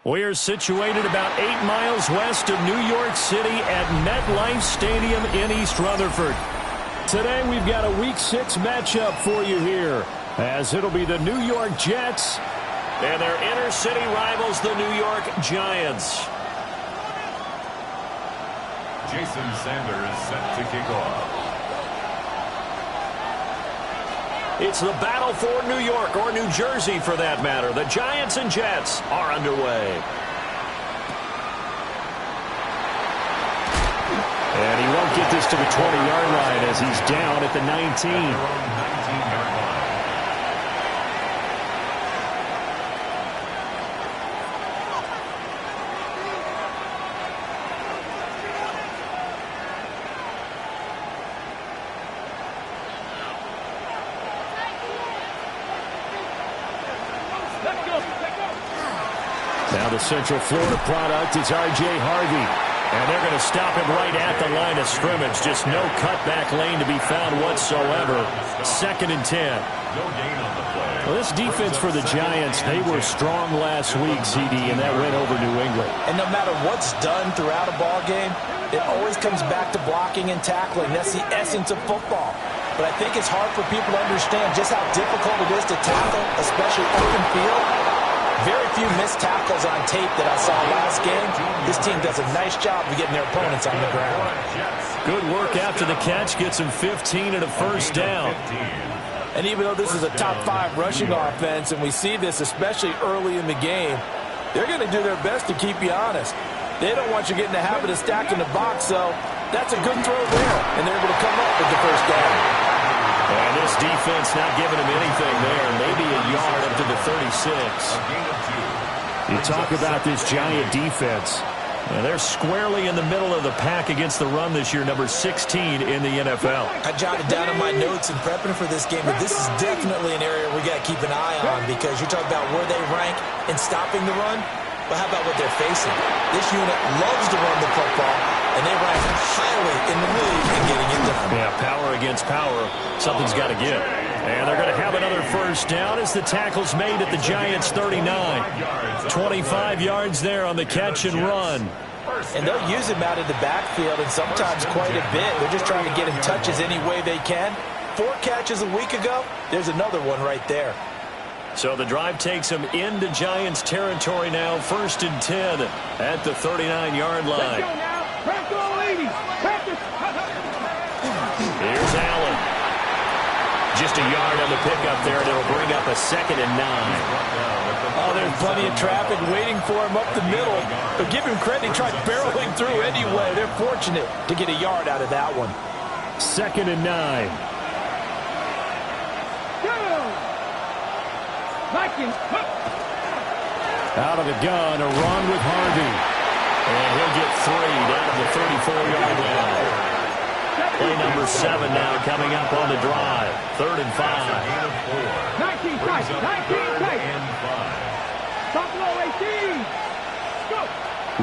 We're situated about 8 miles west of New York City at MetLife Stadium in East Rutherford. Today we've got a Week 6 matchup for you here, as it'll be the New York Jets and their inner city rivals, the New York Giants. Jason Sanders set to kick off. It's the battle for New York, or New Jersey for that matter. The Giants and Jets are underway. And he won't get this to the 20-yard line as he's down at the 19. Now the Central Florida product is R.J. Harvey. And they're going to stop him right at the line of scrimmage. Just no cutback lane to be found whatsoever. 2nd and 10. No gain on the play. Well, this defense for the Giants, they were strong last week, CD, and that went over New England. And no matter what's done throughout a ball game, it always comes back to blocking and tackling. That's the essence of football. But I think it's hard for people to understand just how difficult it is to tackle, especially open field. Very few missed tackles on tape that I saw last game. This team does a nice job of getting their opponents on the ground. Good work after the catch. Gets him 15 and a first down. And even though this is a top 5 rushing offense, and we see this especially early in the game, they're going to do their best to keep you honest. They don't want you getting the habit of stacking the box, so that's a good throw there. And they're able to come up with the first down. And this defense not giving him anything there. Maybe a yard up to the 36. You talk about this Giant defense. They're squarely in the middle of the pack against the run this year, number 16 in the NFL. I jotted down in my notes in prepping for this game, but this is definitely an area we got to keep an eye on, because you're talking about where they rank in stopping the run. But how about what they're facing? This unit loves to run the football, and they rank highly in the league in getting it done. Yeah, power against power. Something's got to give. And they're going to have another first down as the tackle's made at the Giants' 39. 25 yards there on the catch and run. And they'll use him out of the backfield, and sometimes quite a bit. They're just trying to get him touches any way they can. 4 catches a week ago. There's another one right there. So the drive takes him into Giants territory now. 1st and 10 at the 39-yard line. Here's Allen. Just a yard on the pickup there, and it'll bring up a 2nd and 9. Oh, there's plenty of traffic waiting for him up the middle. But give him credit, he tried barreling through anyway. They're fortunate to get a yard out of that one. 2nd and 9. Out of the gun, a run with Harvey. And he'll get 3 down to the 34-yard line. Play number 7 now coming up on the drive. 3rd and 5. 19 tight, 19 tight. Top low 18. Go.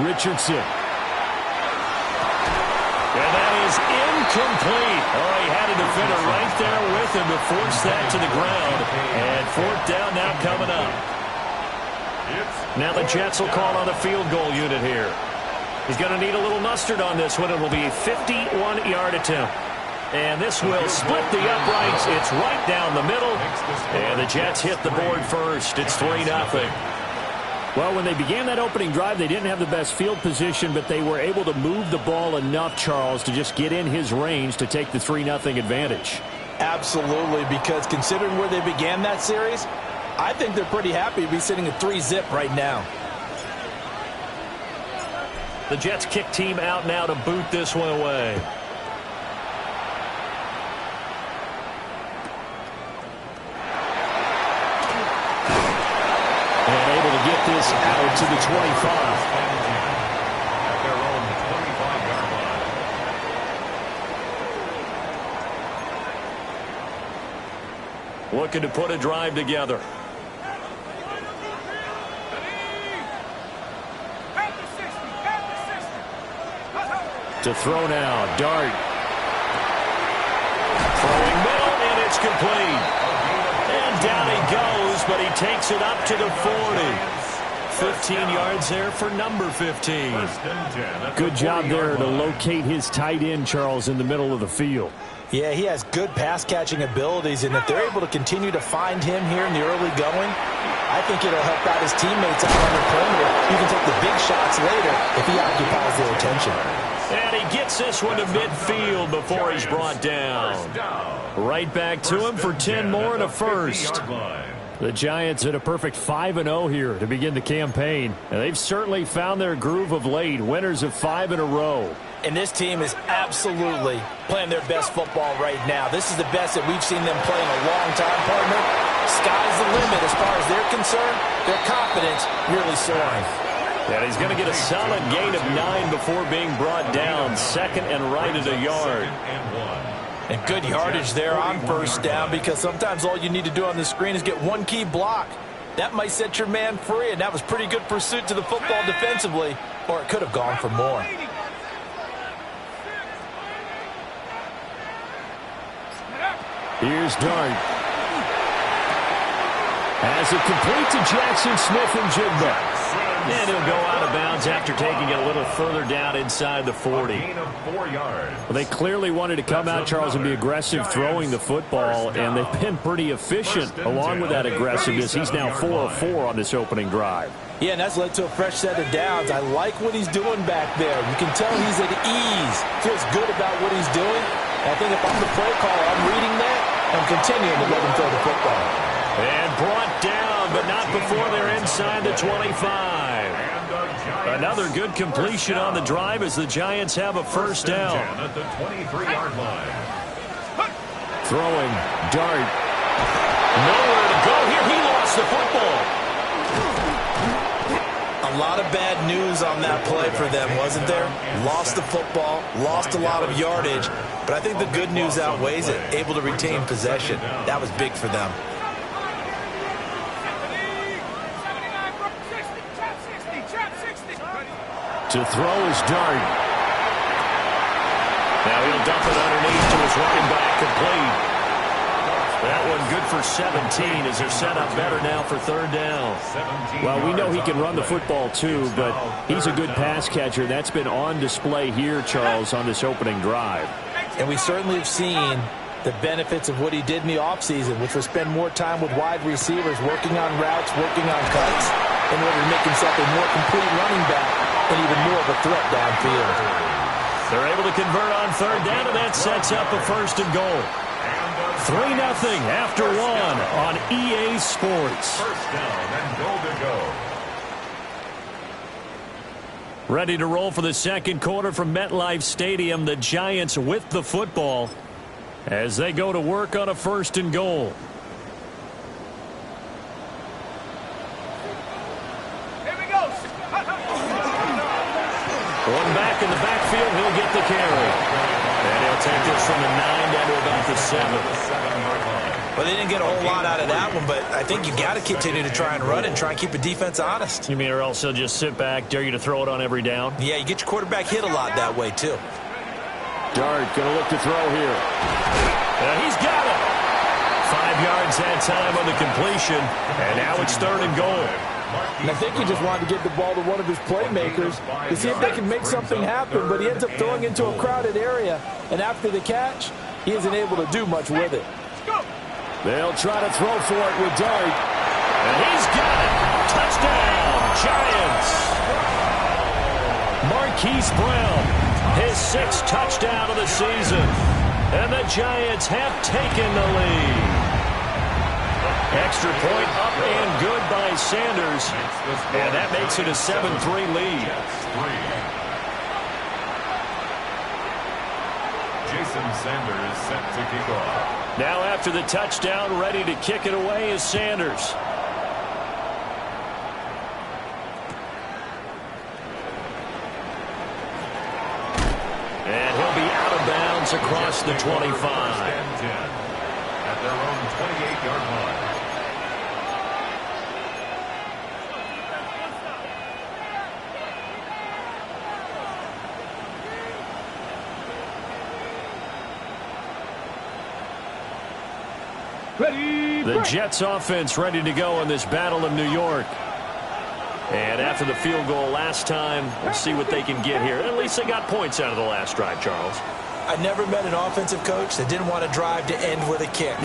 Richardson. And that is incomplete. Oh, he had a defender right there with him to force that to the ground. And 4th down now coming up. Now the Jets will call on the field goal unit here. He's going to need a little mustard on this one. It will be a 51-yard attempt. And this will split the uprights. It's right down the middle. And the Jets hit the board first. It's 3-0. Well, when they began that opening drive, they didn't have the best field position, but they were able to move the ball enough, Charles, to just get in his range to take the 3-0 advantage. Absolutely, because considering where they began that series, I think they're pretty happy to be sitting at 3-zip right now. The Jets kick team out now to boot this one away. And able to get this out to the 25. Looking to put a drive together. To throw now, Dart. Throwing middle, and it's complete. And down he goes, but he takes it up to the 40. 15 yards there for number 15. Good job there to locate his tight end, Charles, in the middle of the field. Yeah, he has good pass-catching abilities, and if they're able to continue to find him here in the early going, I think it'll help out his teammates out on the perimeter. You can take the big shots later if he occupies their attention. And he gets this one to midfield before he's brought down. Right back to him for 10 more and a first. The Giants at a perfect 5-0 here to begin the campaign. And they've certainly found their groove of late, winners of 5 in a row. And this team is absolutely playing their best football right now. This is the best that we've seen them play in a long time, partner. Sky's the limit as far as they're concerned. Their confidence really soaring. Yeah, he's going to get a solid gain of 9 before being brought down. Second and right at a yard. And good yardage there on first down, because sometimes all you need to do on the screen is get one key block. That might set your man free, and that was pretty good pursuit to the football defensively, or it could have gone for more. Here's Dart. As it complete to Jackson Smith and Jigba. And he'll go out of bounds after taking it a little further down inside the 40. Well, they clearly wanted to come out, Charles, and be aggressive throwing the football, and they've been pretty efficient along with that aggressiveness. He's now 4 of 4 on this opening drive. Yeah, and that's led to a fresh set of downs. I like what he's doing back there. You can tell he's at ease, feels good about what he's doing. And I think if I'm the play caller, I'm reading that and continuing to let him throw the football. And brought down, but not before they're inside the 25. Another good completion on the drive as the Giants have a first down. At the 23-yard line. Throwing, Dart. Nowhere to go here. He lost the football. A lot of bad news on that play for them, wasn't there? Lost the football, lost a lot of yardage, but I think the good news outweighs it. Able to retain possession. That was big for them. To throw is Dart. Now he'll dump it underneath to his running back, complete. That one good for 17 as they're set up better now for third down. Well, we know he can run the football too, but he's a good pass catcher. That's been on display here, Charles, on this opening drive. And we certainly have seen the benefits of what he did in the offseason, which was spend more time with wide receivers, working on routes, working on cuts, in order to make himself a more complete running back and even more of a threat downfield. They're able to convert on third down, and that sets up a first and goal. 3-0 after 1 on EA Sports. First down and goal to go. Ready to roll for the second quarter from MetLife Stadium. The Giants with the football as they go to work on a first and goal. One back in the backfield, he'll get the carry. And he'll take this from the 9 down to about the 7. Well, they didn't get a whole lot out of that one, but I think you got to continue to try and run and try and keep a defense honest. You mean or else he'll just sit back, dare you to throw it on every down? Yeah, you get your quarterback hit a lot that way, too. Dart going to look to throw here. And he's got it. 5 yards that time on the completion. And now it's third and goal. And I think he just wanted to get the ball to one of his playmakers to see if they can make something happen, but he ends up throwing into a crowded area, and after the catch, he isn't able to do much with it. They'll try to throw for it with Dart. And he's got it. Touchdown, Giants. Marquise Brown, his 6th touchdown of the season. And the Giants have taken the lead. Extra point up and good by Sanders. And that makes it a 7-3 lead. Jason Sanders set to kick off. Now after the touchdown, ready to kick it away is Sanders. And he'll be out of bounds across the 25. At their own 28-yard line. The Jets offense ready to go in this battle of New York. And after the field goal last time, we'll see what they can get here. At least they got points out of the last drive, Charles. I never met an offensive coach that didn't want to drive to end with a kick.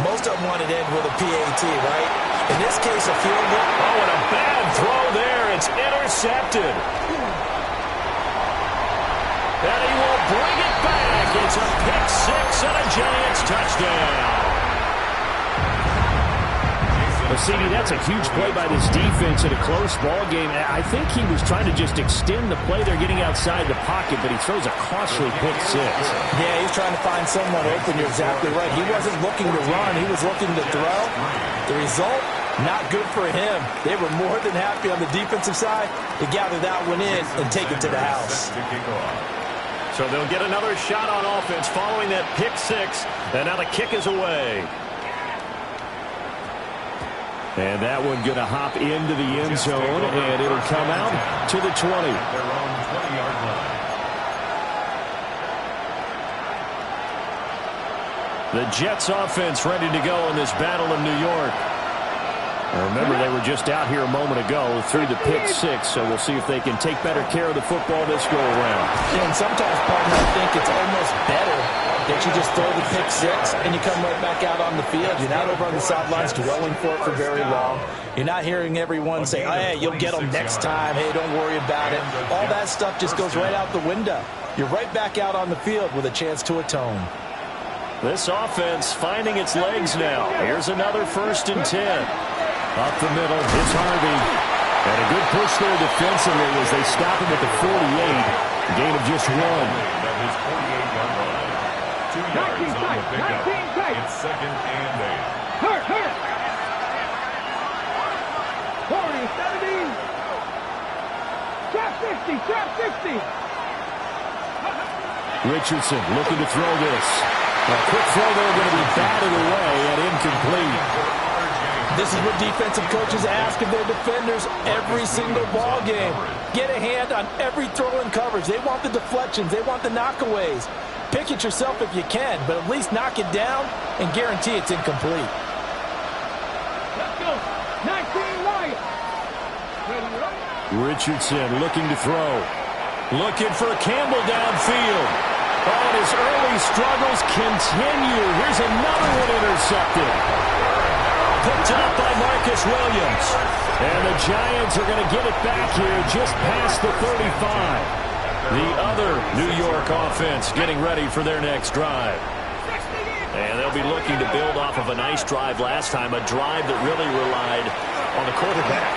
Most of them wanted to end with a PAT, right? In this case, a field goal. Oh, and a bad throw there. It's intercepted. And he will bring it back. It's a pick six and a Giants touchdown. Well, CD, that's a huge play by this defense in a close ball game. I think he was trying to just extend the play. They're getting outside the pocket, but he throws a costly pick six. Yeah, he's trying to find someone open. You're exactly right. He wasn't looking to run. He was looking to throw. The result, not good for him. They were more than happy on the defensive side to gather that one in and take it to the house. So they'll get another shot on offense following that pick six. And now the kick is away. And that one going to hop into the end zone, and it'll come out to the 20. Their own 20-yard line. The Jets offense ready to go in this battle of New York. Now remember, they were just out here a moment ago through the pick six, so we'll see if they can take better care of the football this go-around. Yeah, and sometimes, partner, I think it's almost better that you just throw the pick six and you come right back out on the field. You're not over on the sidelines dwelling for it for very long. You're not hearing everyone say, oh, hey, you'll get them next time. Hey, don't worry about it. All that stuff just goes right out the window. You're right back out on the field with a chance to atone. This offense finding its legs now. Here's another 1st and 10. Up the middle, it's Harvey. And a good push there defensively as they stop him at the 48. A gain of just one. At his 48-yard line. 2 yards on the pickup. It's 2nd and 8. Hurt. 40, 70. Trap 60, trap 60. Richardson looking to throw this. A quick throw there going to be batted away and incomplete. This is what defensive coaches ask of their defenders every single ball game. Get a hand on every throw in coverage. They want the deflections. They want the knockaways. Pick it yourself if you can, but at least knock it down and guarantee it's incomplete. Let's go. 19 right. Ready, right. Richardson looking to throw. Looking for Campbell downfield. Oh, and his early struggles continue. Here's another one intercepted. Picked up by Marcus Williams. And the Giants are going to get it back here just past the 35. The other New York offense getting ready for their next drive. And they'll be looking to build off of a nice drive last time, a drive that really relied on the quarterback.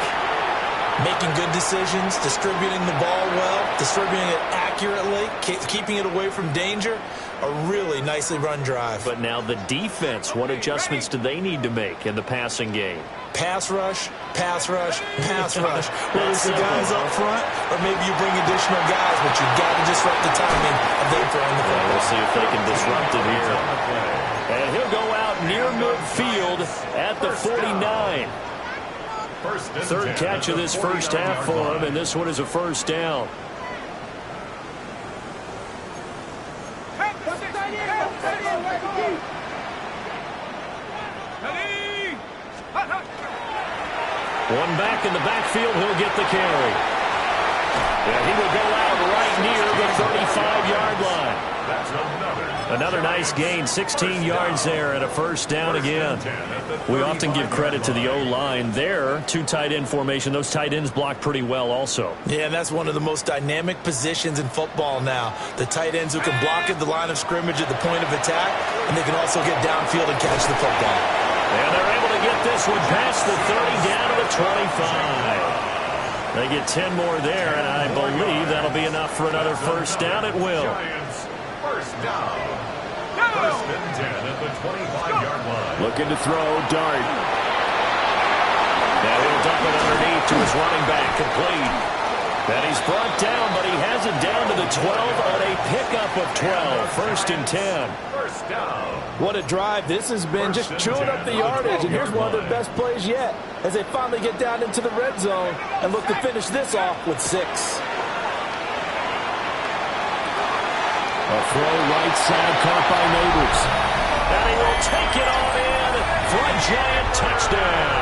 Making good decisions, distributing the ball well, distributing it accurately, keeping it away from danger. A really nicely run drive. But now the defense, what adjustments do they need to make in the passing game? Pass rush, pass rush, pass rush. Whether it's the guys up front or maybe you bring additional guys, but you've got to disrupt the timing of them throwing the ball. We'll see if they can disrupt it here. And he'll go out near midfield at the 49. Third catch of this first half for him, and this one is a first down. One back in the backfield, he'll get the carry. Yeah, he will go out right near the 35-yard line. Another nice gain, 16 yards there and a first down again. We often give credit to the O-line there. 2 tight end formation. Those tight ends block pretty well also. Yeah, and that's one of the most dynamic positions in football now. The tight ends who can block at the line of scrimmage at the point of attack, and they can also get downfield and catch the football. And they're able to get this one past the 30 down to the 25. They get 10 more there, and I believe that'll be enough for another first down. It will. Giants, first down. 1st and 10 at the 25-yard line. Looking to throw, Dart. Now he'll dump it underneath to his running back, complete. And he's brought down, but he has it down to the 12 on a pickup of 12. 1st and 10. First down. What a drive this has been, just chewing up the yardage, and here's one of their best plays yet as they finally get down into the red zone and look to finish this off with 6. A throw right side caught by Neighbors. And he will take it on in Giant touchdown.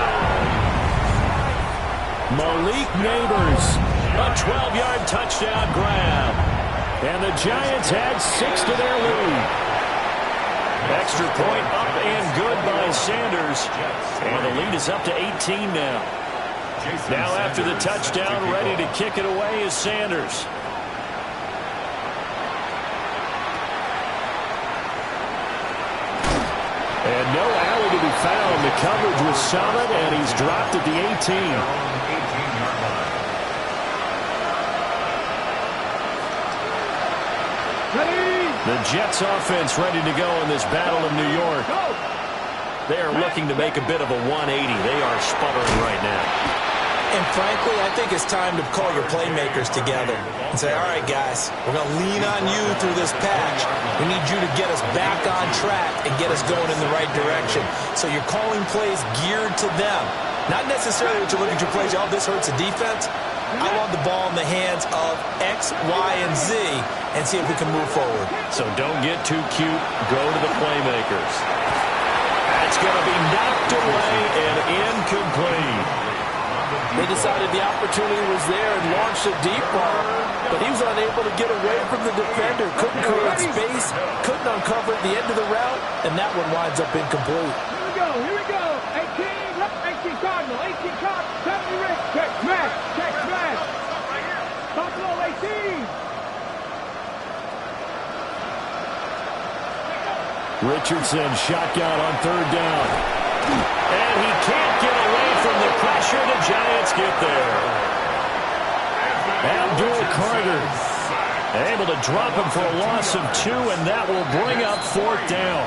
Malik Neighbors. A 12-yard touchdown grab. And the Giants add 6 to their lead. Extra point up and good by Sanders. And the lead is up to 18 now. Now after the touchdown, ready to kick it away is Sanders. And no alley to be found. The coverage was solid, and he's dropped at the 18. The Jets offense ready to go in this battle of New York. They are looking to make a bit of a 180. They are sputtering right now. And frankly, I think it's time to call your playmakers together and say, all right, guys, we're going to lean on you through this patch. We need you to get us back on track and get us going in the right direction. So you're calling plays geared to them. Not necessarily what you look at your plays, oh, this hurts the defense. I want the ball in the hands of X, Y, and Z and see if we can move forward. So don't get too cute. Go to the playmakers. That's going to be knocked away and incomplete. They decided the opportunity was there and launched a deep ball, but he was unable to get away from the defender. Couldn't create space, couldn't uncover at the end of the route, and that one winds up incomplete. Here we go. 18 Cardinal, 18 Cardinal, 70 Rick. Check smash. Buffalo 18. Richardson shotgun on 3rd down. And he can't get away from the pressure. The Giants get there. Abdul Carter able to drop him for a loss of 2, and that will bring up 4th down.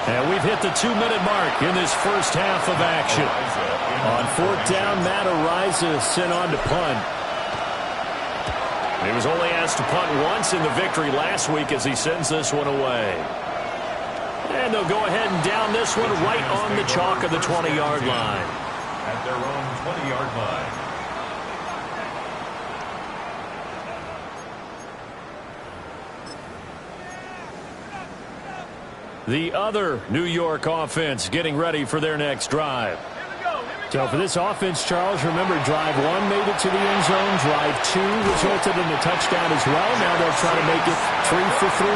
And we've hit the 2-minute mark in this first half of action. On 4th down, Matt Araiza sent on to punt. He was only asked to punt once in the victory last week as he sends this one away. And they'll go ahead and down this one right on the chalk of the 20-yard line. At their own 20-yard line. The other New York offense getting ready for their next drive. So for this offense, Charles, remember drive 1 made it to the end zone. Drive 2 resulted in a touchdown as well. Now they'll try to make it 3 for 3.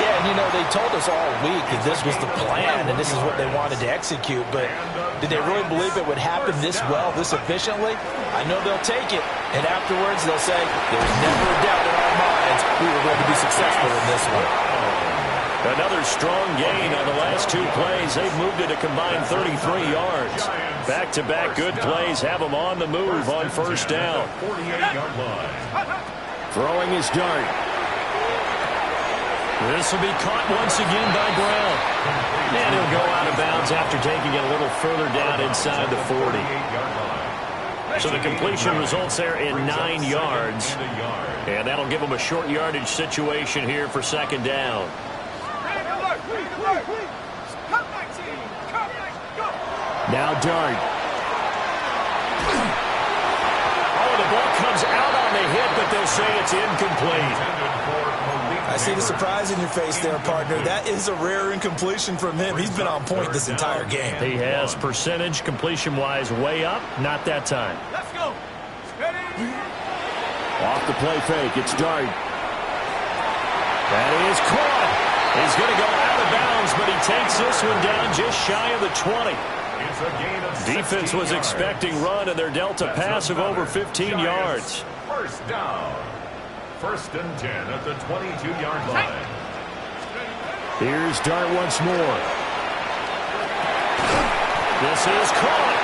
Yeah, and you know, they told us all week that this was the plan and this is what they wanted to execute, but did they really believe it would happen this well, this efficiently? I know they'll take it, and afterwards they'll say, there's never a doubt in our minds we were going to be successful in this one. Another strong gain on the last 2 plays. They've moved it a combined 33 yards. Back-to-back good plays have them on the move on 1st down. 48-yard line. Throwing his dart. This will be caught once again by Brown. And he'll go out of bounds after taking it a little further down inside the 40. So the completion results there in 9 yards. And that'll give them a short yardage situation here for 2nd down. Now Dart. Oh, the ball comes out on the hit, but they'll say it's incomplete. I see the surprise in your face there, partner. That is a rare incompletion from him. He's been on point this entire game. He has percentage completion-wise way up. Not that time. Let's go. Steady. Off the play fake. It's Dart. That is caught. He's going to go out of bounds, but he takes this one down just shy of the 20. Defense was expecting run, and they're dealt a pass of over 15 yards. First down. 1st and 10 at the 22-yard line. Here's Dart once more. This is caught.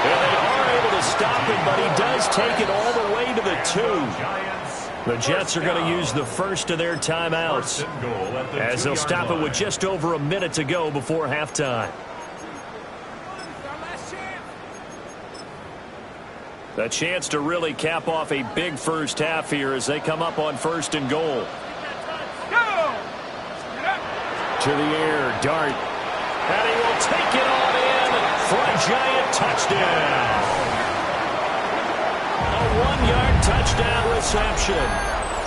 And they are able to stop him, but he does take it all the way to the 2. The Jets are going to use the first of their timeouts as they'll stop it with just over a minute to go before halftime. A chance to really cap off a big first half here as they come up on 1st and goal. To the air, Dart. And he will take it on in for a Giant touchdown. A 1-yard touchdown reception.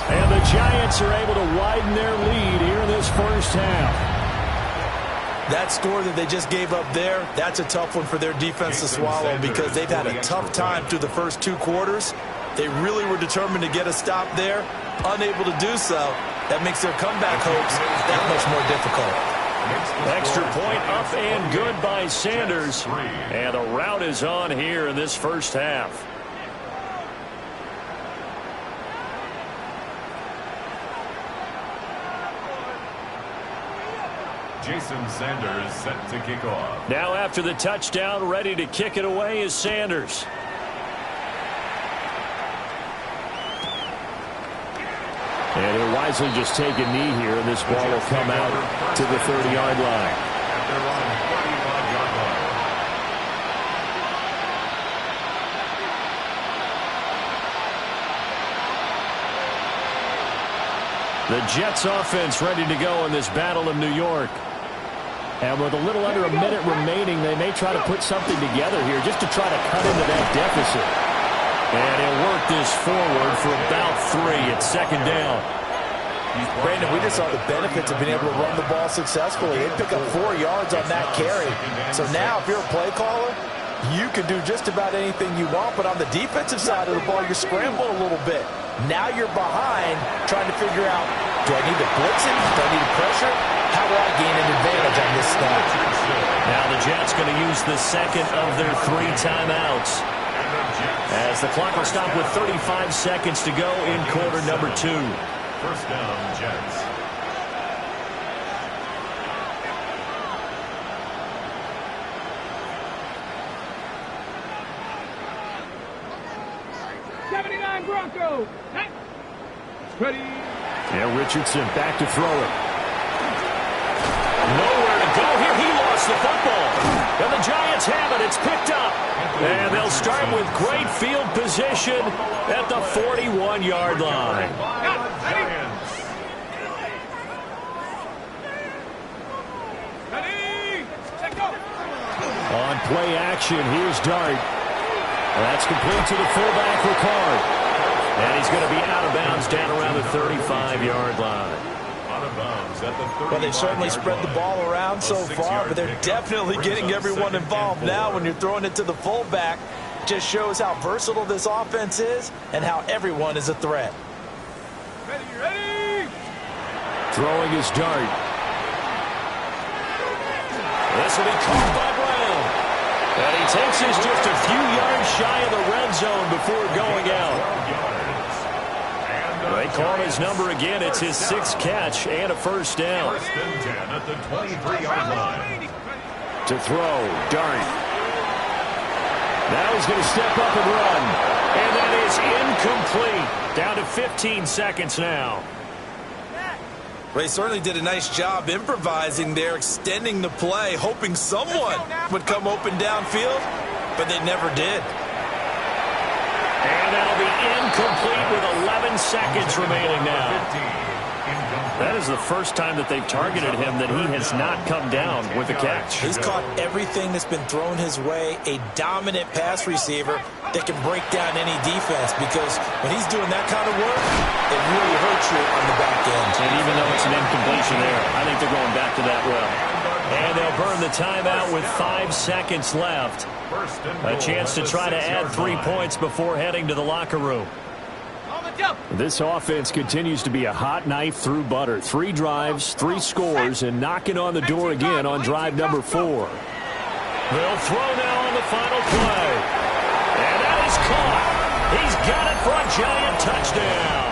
And the Giants are able to widen their lead here in this first half. That score that they just gave up there, that's a tough one for their defense to swallow because they've had a tough time through the first 2 quarters. They really were determined to get a stop there, unable to do so. That makes their comeback hopes that much more difficult. Extra point up and good by Sanders. And a rout is on here in this first half. Jason Sanders set to kick off. Now after the touchdown, ready to kick it away is Sanders. And he'll wisely just take a knee here, and this ball will come out to the 30-yard line. At their own 35-yard line. The Jets offense ready to go in this battle of New York. And with a little under a minute remaining, they may try to put something together here just to try to cut into that deficit. And he'll work this forward for about 3 at second down. Brandon, we just saw the benefits of being able to run the ball successfully. They pick up 4 yards on that carry. So now, if you're a play caller, you can do just about anything you want. But on the defensive side of the ball, you're scrambling a little bit. Now you're behind, trying to figure out, do I need to blitz him? Do I need to pressure? How do I gain an advantage on this snap? Now the Jets going to use the second of their 3 timeouts. As the clock will stop with 35 seconds to go in quarter number 2. First down, Jets. Broncos. Ready. Yeah, Richardson back to throw it. Nowhere to go here. He lost the football. And the Giants have it. It's picked up. And they'll start with great field position at the 41-yard line. Ready. Let go. On play action, here's Dart. That's complete to the fullback, Ricard. And he's going to be out of bounds down around the 35-yard line. Out of bounds at the 35-yard Well, they certainly spread the ball around so far, but they're definitely getting everyone involved now when you're throwing it to the fullback. Just shows how versatile this offense is and how everyone is a threat. Ready. Throwing his Dart. This will be caught by Brown. And he takes us just a few yards shy of the red zone before going out. They call his number again. It's his 6th catch and a first down. First and 10 at the 23-yard line. To throw, Dart. Now he's going to step up and run. And that is incomplete. Down to 15 seconds now. They certainly did a nice job improvising there, extending the play, hoping someone would come open downfield, but they never did. And that'll be incomplete with 11 seconds remaining now. That is the first time that they've targeted him that he has not come down with a catch. He's caught everything that's been thrown his way, a dominant pass receiver that can break down any defense, because when he's doing that kind of work, it really hurts you on the back end. And even though it's an incompletion there, I think they're going back to that well. And they'll burn the timeout with 5 seconds left. A chance to try to add 3 points before heading to the locker room. This offense continues to be a hot knife through butter. 3 drives, 3 scores, and knocking on the door again on drive number 4. They'll throw now on the final play. And that is caught. He's got it for a giant touchdown.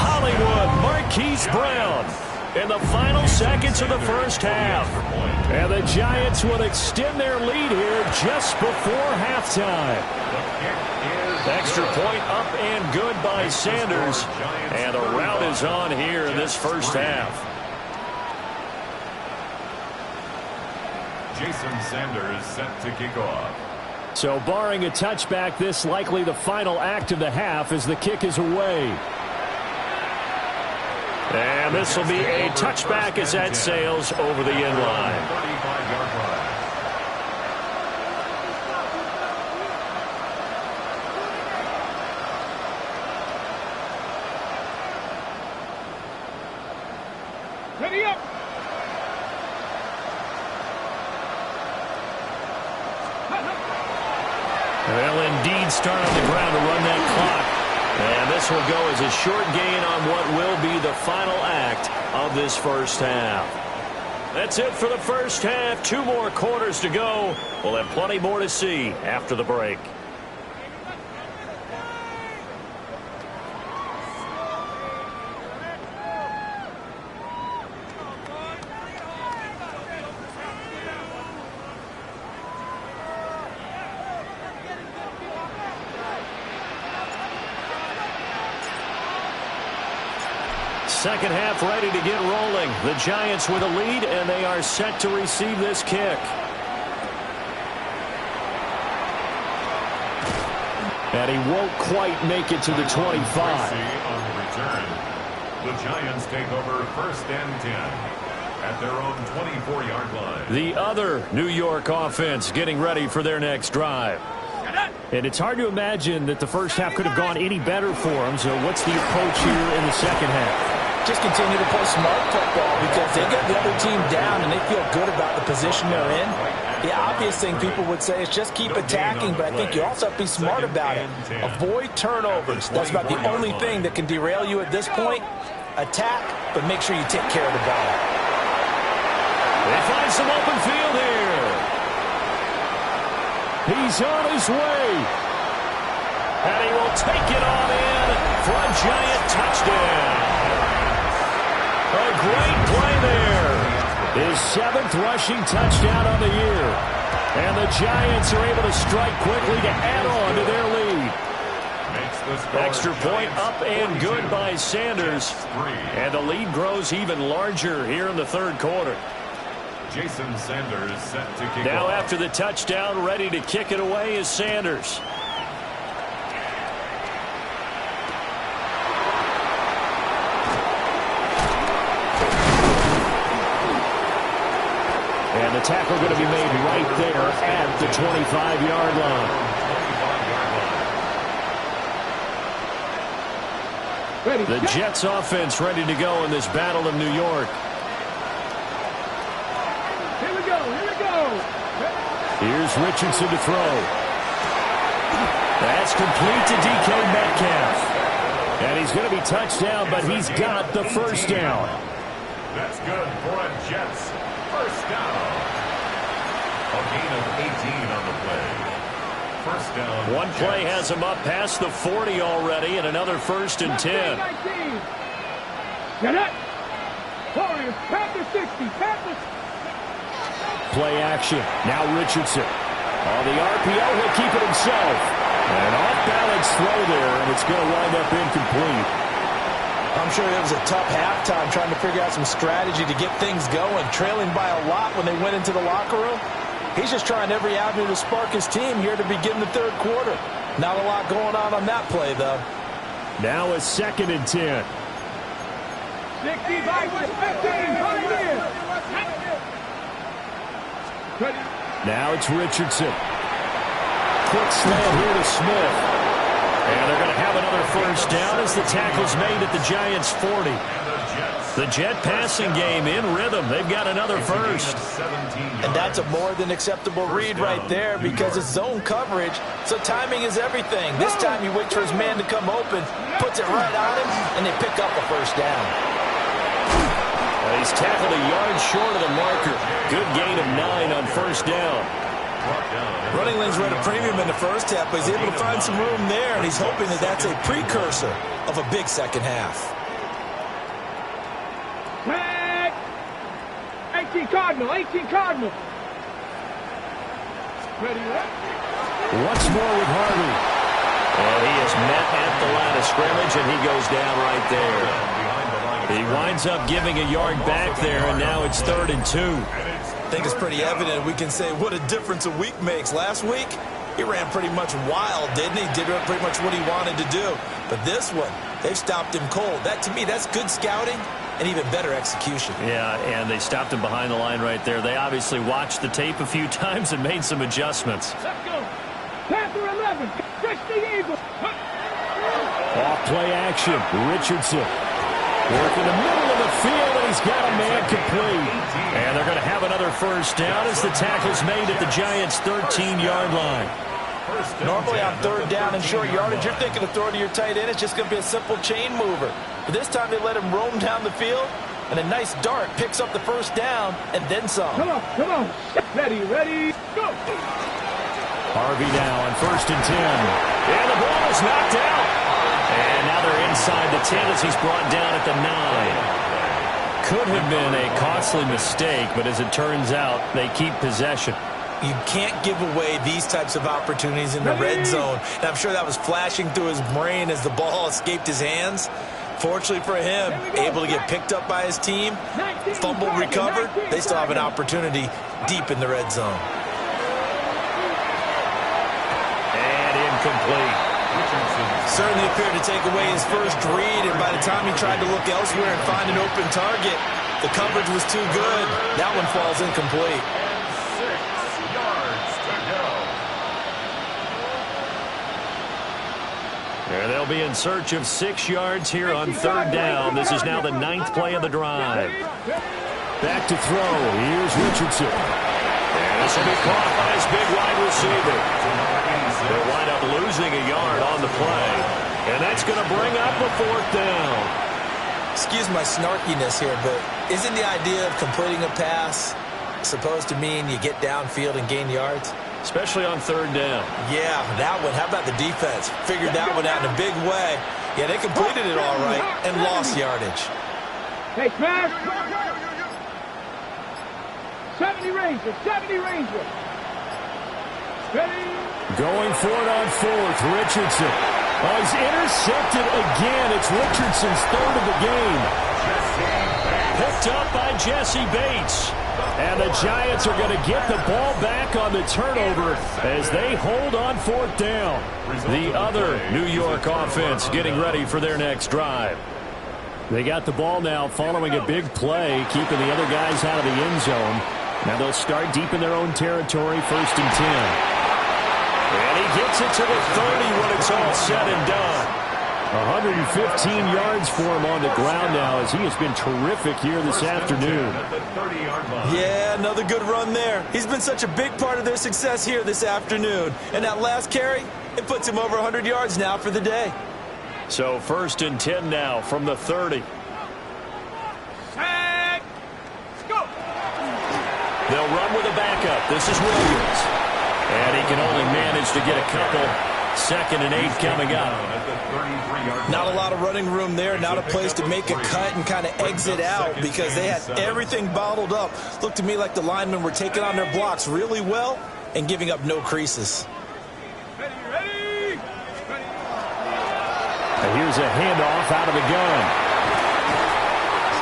Hollywood Marquise Brown in the final seconds of the first half. And the Giants will extend their lead here just before halftime. Extra point up and good by Sanders. And a rout is on here in this first half. Jason Sanders set to kick off. So barring a touchback, this likely the final act of the half as the kick is away. And this will be a touchback as that sails over the end line. 35-yard line. Ready up. speed start on the ground to run that clock. And this will go as a short gain on what will be the final act of this first half. That's it for the first half. 2 more quarters to go. We'll have plenty more to see after the break. Second half ready to get rolling. The Giants with a lead, and they are set to receive this kick. And he won't quite make it to the 25. On the return, the Giants take over 1st and 10 at their own 24-yard line. The other New York offense getting ready for their next drive. And it's hard to imagine that the first half could have gone any better for them. So what's the approach here in the second half? Just continue to play smart football because they get the other team down and they feel good about the position they're in. The obvious thing people would say is just keep attacking, but I think you also have to be smart about it. Avoid turnovers. That's about the only thing that can derail you at this point. Attack, but make sure you take care of the ball. They find some open field here. He's on his way. And he will take it on in for a Giant touchdown. A great play there. His 7th rushing touchdown on the year. And the Giants are able to strike quickly to add on to their lead. Extra point up and good by Sanders. And the lead grows even larger here in the third quarter. Jason Sanders set to kick now off. After the touchdown, ready to kick it away is Sanders. And the tackle going to be made right there at the 25-yard line. The Jets offense ready to go in this battle of New York. Here we go. Here's Richardson to throw. That's complete to DK Metcalf. And he's going to be touched down, but he's got the first down. That's good for a Jets first down. A gain of 18 on the play. First down. One play has him up past the 40 already, and another 1st and 10. Get it. Warriors, Panthers 60. Panthers. Play action. Now Richardson. On the RPO, he'll keep it himself. An off-balance throw there, and it's going to wind up incomplete. I'm sure it was a tough halftime trying to figure out some strategy to get things going, trailing by a lot when they went into the locker room. He's just trying every avenue to spark his team here to begin the third quarter. Not a lot going on that play, though. Now a 2nd and 10. 65, 15, right here. Now it's Richardson. Quick slant here to Smith. And they're going to have another first down as the tackle's made at the Giants' 40. The Jet passing game in rhythm. They've got another first. And that's a more than acceptable read right there because it's zone coverage, so timing is everything. This time he waits for his man to come open, puts it right on him, and they pick up a first down. He's tackled a yard short of the marker. Good gain of 9 on first down. Running lanes were at a premium in the first half, but he's able to find some room there, and he's hoping that that's a precursor of a big second half. 18 Cardinal. Ready, Once more with Harvey. And he is met at the line of scrimmage, and he goes down right there. He winds up giving a yard back there, and now it's 3rd and 2. I think it's pretty evident we can say what a difference a week makes. Last week, he ran pretty much wild, didn't he? Did pretty much what he wanted to do. But this one, they've stopped him cold. That, to me, that's good scouting and even better execution. Yeah, and they stopped him behind the line right there. They obviously watched the tape a few times and made some adjustments. Let's go. Panther 11. Catch the Eagle. Off play action. Richardson. Work in the middle of the field, and he's got a man complete. And they're going to have another first down as the tackle's made at the Giants' 13-yard line. Normally on third down and short yardage, you're thinking of throwing to your tight end. It's just going to be a simple chain mover. But this time they let him roam down the field, and a nice dart picks up the first down and then some. Come on. Ready, go. Harvey now on 1st and 10. And the ball is knocked out. And now they're inside the 10 as he's brought down at the 9. Could have been a costly mistake, but as it turns out, they keep possession. You can't give away these types of opportunities in the red zone. And I'm sure that was flashing through his brain as the ball escaped his hands. Fortunately for him, able to get picked up by his team, fumble recovered. They still have an opportunity deep in the red zone. And incomplete. Certainly appeared to take away his first read, and by the time he tried to look elsewhere and find an open target, the coverage was too good. That one falls incomplete. 6 yards to go. And they'll be in search of 6 yards here on 3rd down. This is now the 9th play of the drive. Back to throw. Here's Richardson. And this will be caught by his big wide receiver. They'll wind up losing a yard on the play. And that's going to bring up a 4th down. Excuse my snarkiness here, but isn't the idea of completing a pass supposed to mean you get downfield and gain yards? Especially on 3rd down. Yeah, that one. How about the defense? Figured that one out in a big way. Yeah, they completed it all right and lost yardage. Hey, smash. 70 Ranger. Ready. Going for it on 4th. Richardson. Oh, he's intercepted again. It's Richardson's 3rd of the game. Picked up by Jesse Bates. And the Giants are going to get the ball back on the turnover as they hold on 4th down. The other New York offense getting ready for their next drive. They got the ball now following a big play, keeping the other guys out of the end zone. Now they'll start deep in their own territory, 1st and 10. And he gets it to the 30 when it's all said and done. 115 yards for him on the ground now as he has been terrific here this afternoon. Yeah, another good run there. He's been such a big part of their success here this afternoon. And that last carry, it puts him over 100 yards now for the day. So 1st and 10 now from the 30. Set. Go. They'll run with a backup. This is Williams. And he can only manage to get a couple. 2nd and 8 coming up. Not a lot of running room there. Not a place to make a cut and kind of exit out because they had everything bottled up. Looked to me like the linemen were taking on their blocks really well and giving up no creases. Ready. And here's a handoff out of the gun.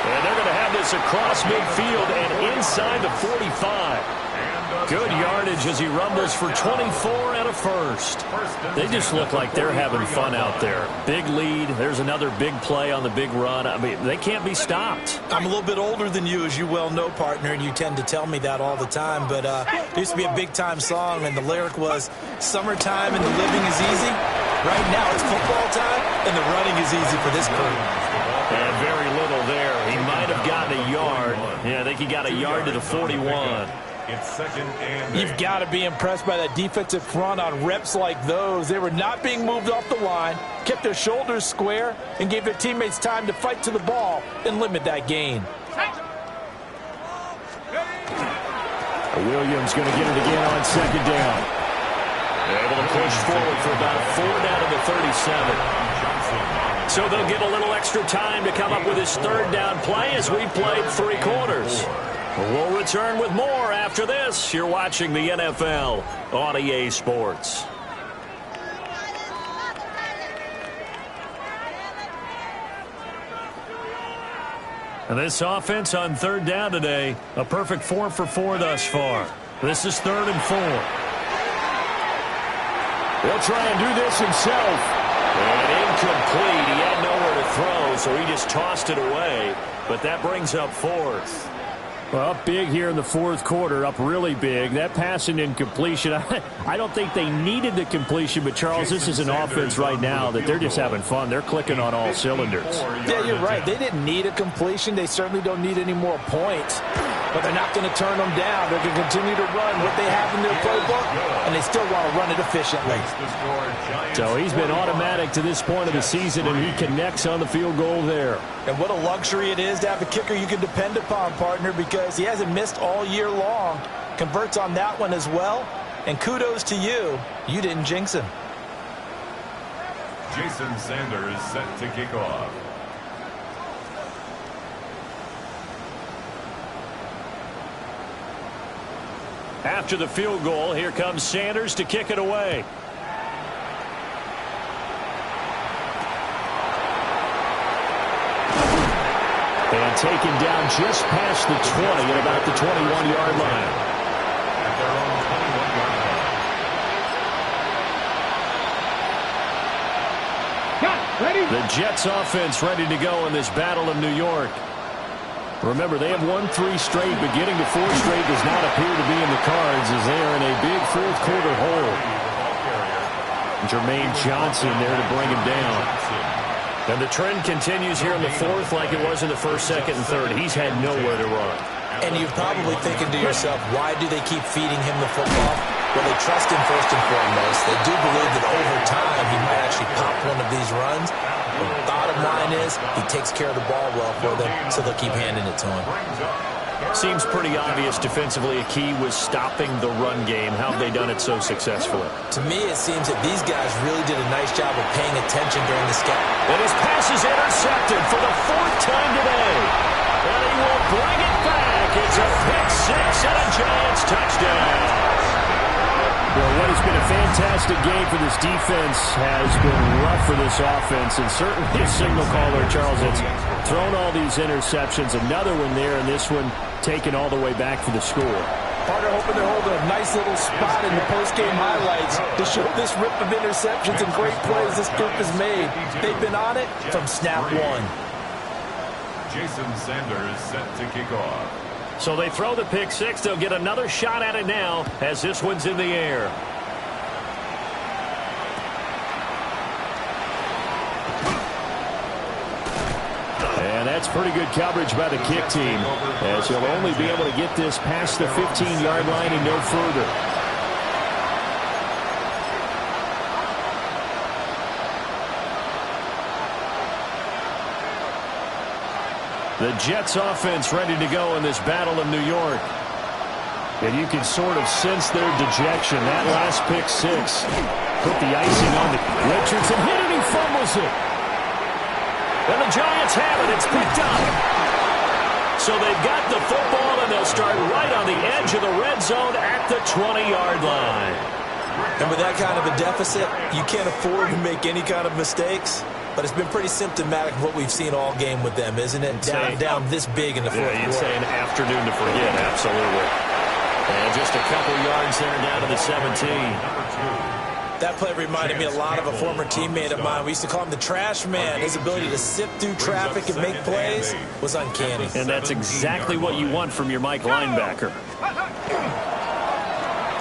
And they're going to have this across midfield and inside the 45. Good yardage as he rumbles for 24 and a first. They just look like they're having fun out there. Big lead. There's another big play on the big run. I mean, they can't be stopped. I'm a little bit older than you, as you well know, partner, and you tend to tell me that all the time. But there used to be a big-time song, and the lyric was, "Summertime and the living is easy." Right now, it's football time, and the running is easy for this crew. And very little there. He might have gotten a yard. Yeah, I think he got a yard to the 41. It's 2nd and 8. You've got to be impressed by that defensive front on reps like those. They were not being moved off the line, kept their shoulders square, and gave their teammates time to fight to the ball and limit that gain. Williams going to get it again on 2nd down. Able to push forward for about 4 down to the 37. So they'll get a little extra time to come up with his 3rd down play as we played 3 quarters. We'll return with more after this. You're watching the NFL on EA Sports. And this offense on 3rd down today, a perfect 4 for 4 thus far. This is 3rd and 4. He'll try and do this himself. And incomplete. He had nowhere to throw, so he just tossed it away. But that brings up 4th. Well, up big here in the 4th quarter, up really big. That pass and incompletion, I don't think they needed the completion, but Charles, this is an offense right now that they're just having fun. They're clicking on all cylinders. Yeah, you're right. They didn't need a completion. They certainly don't need any more points. But they're not going to turn them down. They're going to continue to run what they have in their playbook, and they still want to run it efficiently. So he's been automatic to this point of the season, and he connects on the field goal there. And what a luxury it is to have a kicker you can depend upon, partner, because he hasn't missed all year long. Converts on that one as well. And kudos to you. You didn't jinx him. Jason Sanders set to kick off. After the field goal, here comes Sanders to kick it away. And taken down just past the 20 at about the 21-yard line. At their own 21-yard line. Ready? The Jets offense ready to go in this Battle of New York. Remember, they have won 3 straight, but getting to 4 straight does not appear to be in the cards as they are in a big fourth-quarter hole. Jermaine Johnson there to bring him down. And the trend continues here in the fourth like it was in the first, second, and third. He's had nowhere to run. And you're probably thinking to yourself, why do they keep feeding him the football? Well, they trust him first and foremost. They do believe that over time he might actually pop one of these runs. The bottom line is he takes care of the ball well for them, so they'll keep handing it to him. Seems pretty obvious defensively a key was stopping the run game. How have they done it so successfully? To me, it seems that these guys really did a nice job of paying attention during the scout. And his pass is intercepted for the 4th time today. And he will bring it back. It's a pick-6 and a Giants touchdown. Well, what has been a fantastic game for this defense has been rough for this offense, and certainly a signal caller, Charles, that's thrown all these interceptions. Another one there, and this one taken all the way back for the score. Partner hoping they're holding a nice little spot in the post-game highlights to show this rip of interceptions and great plays this group has made. They've been on it from snap one. Jason Sanders set to kick off. So they throw the pick-6. They'll get another shot at it now as this one's in the air. And that's pretty good coverage by the kick team, as he'll only be able to get this past the 15-yard line and no further. The Jets offense ready to go in this Battle of New York. And you can sort of sense their dejection. That last pick-6 put the icing on it. Richardson hit it, he fumbles it. And the Giants have it. It's picked up. So they've got the football, and they'll start right on the edge of the red zone at the 20-yard line. And with that kind of a deficit, you can't afford to make any kind of mistakes. But it's been pretty symptomatic of what we've seen all game with them, isn't it? Down this big in the fourth quarter. You'd say an afternoon to forget, absolutely. And just a couple yards there down to the 17. That play reminded me a lot of a former teammate of mine. We used to call him the trash man. His ability to sift through traffic and make plays was uncanny. And that's exactly what you want from your Mike linebacker.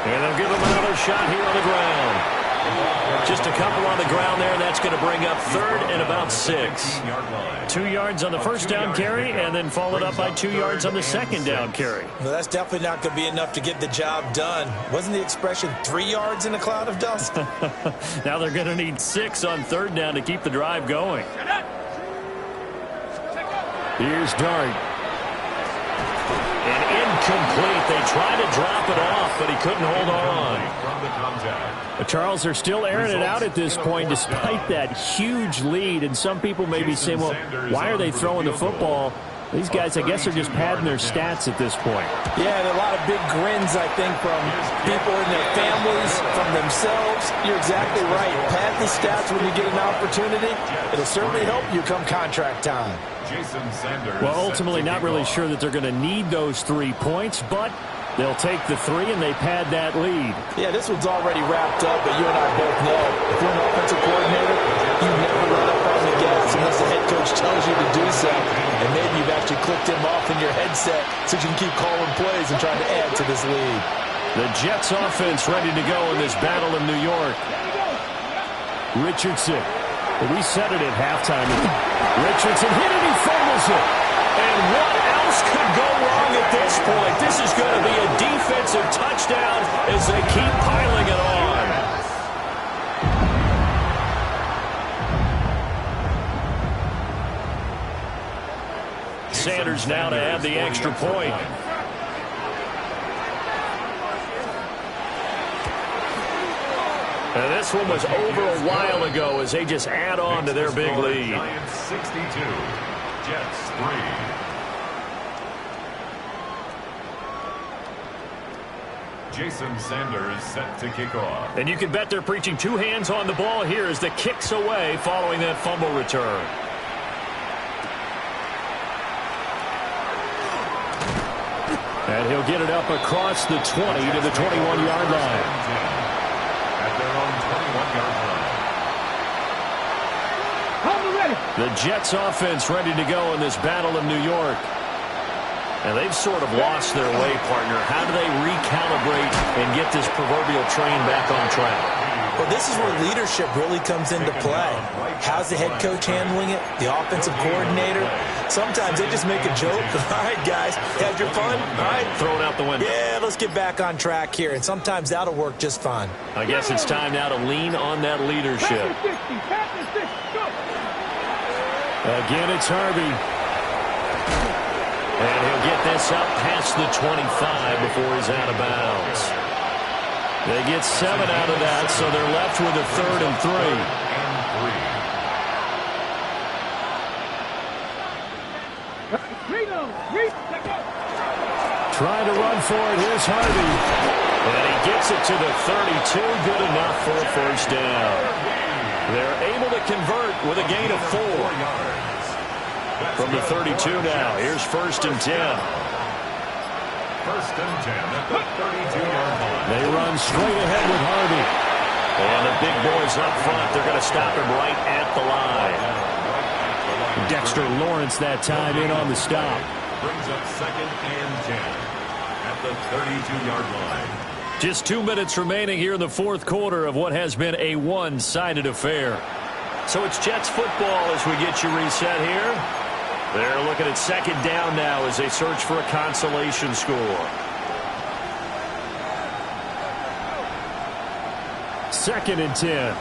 And they'll give him another shot here on the ground. Just a couple on the ground there. That's going to bring up 3rd and about 6. 2 yards on the first down carry, and then followed up by 2 yards on the second down carry. No, that's definitely not going to be enough to get the job done. Wasn't the expression 3 yards in a cloud of dust? Now they're going to need 6 on 3rd down to keep the drive going. Here's Dart. And incomplete. They tried to drop it off, but he couldn't hold on. Charles, they're still airing it out at this point despite that huge lead. And some people may be saying, well, why are they throwing the football? These guys, I guess, are just padding their stats at this point. Yeah, and a lot of big grins, I think, from people in their families, from themselves. You're exactly right. Pad the stats when you get an opportunity. It'll certainly help you come contract time. Well, ultimately, not really sure that they're going to need those 3 points, but they'll take the 3 and they pad that lead. Yeah, this one's already wrapped up, but you and I both know if you're an offensive coordinator, you never let up on the gas unless the head coach tells you to do so. And maybe you've actually clicked him off in your headset so you can keep calling plays and trying to add to this lead. The Jets offense ready to go in this Battle in New York. Richardson. We said it at halftime. Richardson hit it, he fumbles it. And what else could go wrong at this point? This is going to be a defensive touchdown as they keep piling it on. Sanders now to add the extra point. And this one was over a while ago as they just add on to their big lead. Giants 62, Jets 3. Jason Sanders set to kick off. And you can bet they're preaching two hands on the ball here as the kick's away following that fumble return. And he'll get it up across the 20 to the 21-yard line. At their own 21-yard line. The Jets offense ready to go in this battle of New York. And they've sort of lost their way, partner. How do they recalibrate and get this proverbial train back on track? Well, this is where leadership really comes into play. How's the head coach handling it? The offensive coordinator? Sometimes they just make a joke. All right, guys, had your fun? All right. Throw it out the window. Yeah, let's get back on track here. And sometimes that'll work just fine. I guess it's time now to lean on that leadership. Again, it's Harvey. And he'll get this up past the 25 before he's out of bounds. They get 7 out of that, so they're left with a 3rd and 3. Trying to run for it. Here's Harvey. And he gets it to the 32. Good enough for a first down. They're able to convert with a gain of 4. From the 32 now. Here's 1st and 10. 1st and 10 at the 32-yard line. They run straight ahead with Harvey. And the big boys up front, they're going to stop him right at the line. Dexter Lawrence that time in on the stop. Brings up 2nd and 10 at the 32-yard line. Just 2 minutes remaining here in the 4th quarter of what has been a one-sided affair. So it's Jets football as we get you reset here. They're looking at 2nd down now as they search for a consolation score. 2nd and 10.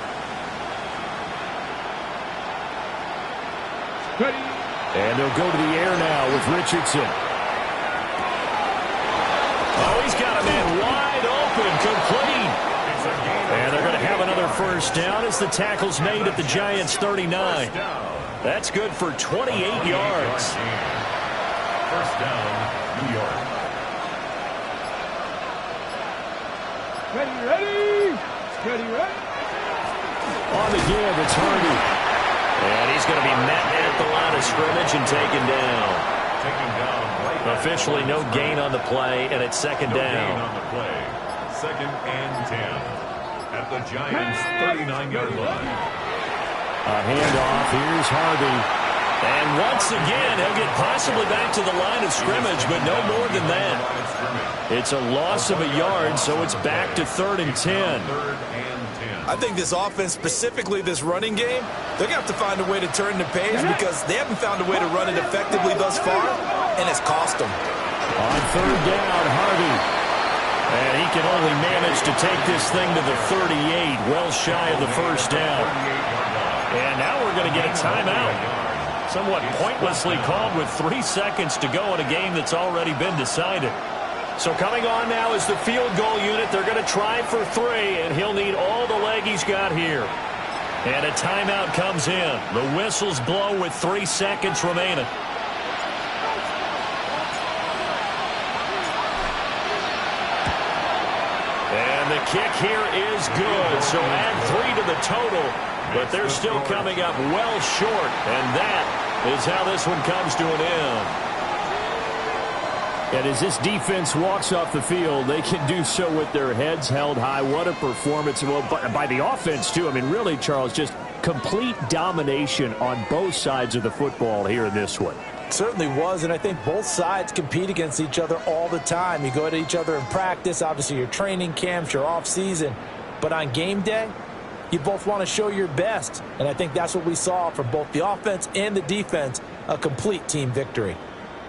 And they'll go to the air now with Richardson. Oh, he's got a man wide open, complete. And they're going to have another first down as the tackle's made at the Giants' 39. That's good for 28 yards. First down, New York. Ready. On the give, it's Harvey. And he's going to be met at the line of scrimmage and taken down. Officially no gain on the play, and it's 2nd down. On the play. 2nd and 10 at the Giants' 39-yard line. A handoff. Here's Harvey. And once again, he'll get possibly back to the line of scrimmage, but no more than that. It's a loss of a yard, so it's back to 3rd and 10. I think this offense, specifically this running game, they're going to have to find a way to turn the page because they haven't found a way to run it effectively thus far, and it's cost them. On 3rd down, Harvey. And he can only manage to take this thing to the 38, well shy of the first down. And now we're going to get a timeout. Somewhat pointlessly called with 3 seconds to go in a game that's already been decided. So coming on now is the field goal unit. They're going to try for 3, and he'll need all the leg he's got here. And a timeout comes in. The whistles blow with 3 seconds remaining. And the kick here is good. So add 3 to the total. But they're still coming up well short. And that is how this one comes to an end. And as this defense walks off the field, they can do so with their heads held high. What a performance. Well, by the offense, too. I mean, really, Charles, just complete domination on both sides of the football here in this one. It certainly was, and I think both sides compete against each other all the time. You go at each other in practice, obviously your training camps, your off-season. But on game day, you both want to show your best. And I think that's what we saw from both the offense and the defense, a complete team victory.